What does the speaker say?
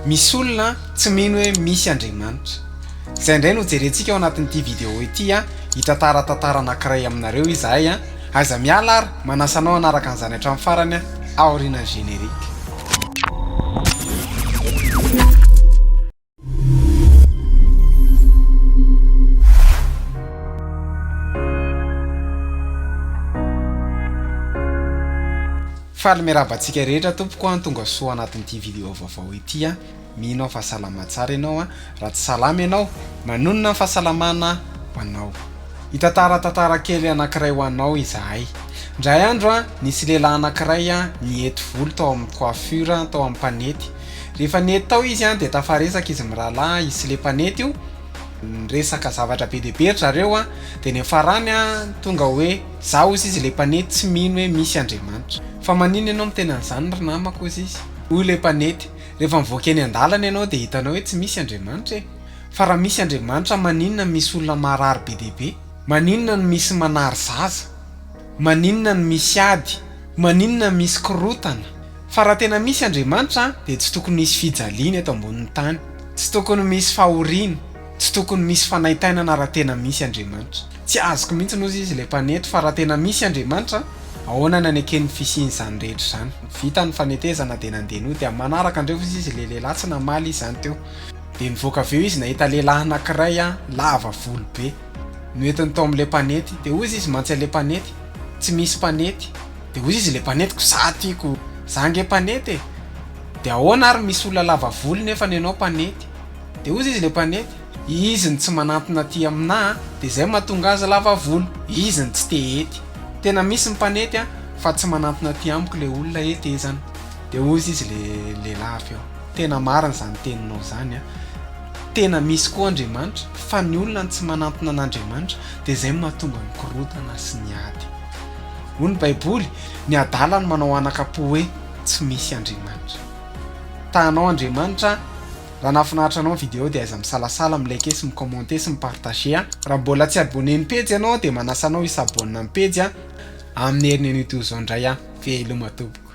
Misy olona tsy mino hoe misy Andriamanitra. Izay indray no jerentsika ao anatin'ity vidéo ity hitantara tantara anankiray aminareo izahay aiza miala ary manasanao anaraka an'izany hatramin'ny farany aorian'ny générique. Faly miarabantsika rehetra tompoko tonga soa anatin'ity vidéo vaovao ity mino fa salama tsara ianao raha tsy salama ianao manonona fahasalamana ho anao. Hitantara tantara kely anankiray ho anao izahay. Indray andro nisy lehilahy anankiray niety volo tao amin'ny coiffure tao amin'ny mpanety. Rehefa nety tao izy dia tafaresaka izy mirahalahy izy le mpanety io resaka zavatra be dia be zareo dia ny farany tonga hoe zaho izy le mpanety tsy mino hoe misy Andriamanitra. Fa maninona ianao miteny an'izany ry namako izy hoy le mpanety. Rehefa mivoaka eny an-dalana ianao dia hitanao hoe tsy misy Andriamanitra fa raha misy Andriamanitra maninona misy olona marary be dia be, maninona no misy manary zaza, maninona no misy ady, maninona misy korotana. Fa raha tena misy Andriamanitra dia tsy tokony misy fijaliana eto ambonin'ny tany, tsy tokony misy fahoriana, tsy tokony misy fanaitainana raha tena misy Andriamanitra. Tsy azoko mihitsy nozy izy le mpanety fa raha tena misy Andriamanitra ahoana naneken'ny fisian'izany rehetra izany. Vita ny fanetezana dia nandeha no dia manaraka andreo izy le lehilahy tsy namaly izany teo. Dia nivoaka avy eo izy nahita lehilahy anankiray lava volo be noentiny tao amin'ilay mpanety. Dia hoy izy mantsy an'ilay mpanety tsy misy mpanety. Dia hoy izy le mpanetiko za tiako zange mpanety dia ahoana ary misy olona lava volo nefa ny ianao mpanety. Dia hoy izy le mpanety izy ny tsy manantona aty amina dia izay mahatonga azy lava volo, izy ny tsy te ety. Tena misy mpanety fa tsy manantona aty amiko le olona etezana. Dia hoy izy le lehilahy eo tena marina izany teninao izany tena misy koa Andriamanitra fa ny olona tsy manantona an'Andriamanitra dia izay mahatonga ny korotana sy ny ady. Hoy ny Baiboly ny adala no manao anakapo hoe tsy misy Andriamanitra. Tahanao Andriamanitra. Raha nahafinaritra anao video dia aiza misalasala milike sy micommente sy mipartager. Raha mbola tsy abonné ny page ianao dia manasa anao hisabonina amin'ny page amin'ny herin'ny an'ito izao indray veloma tompoko.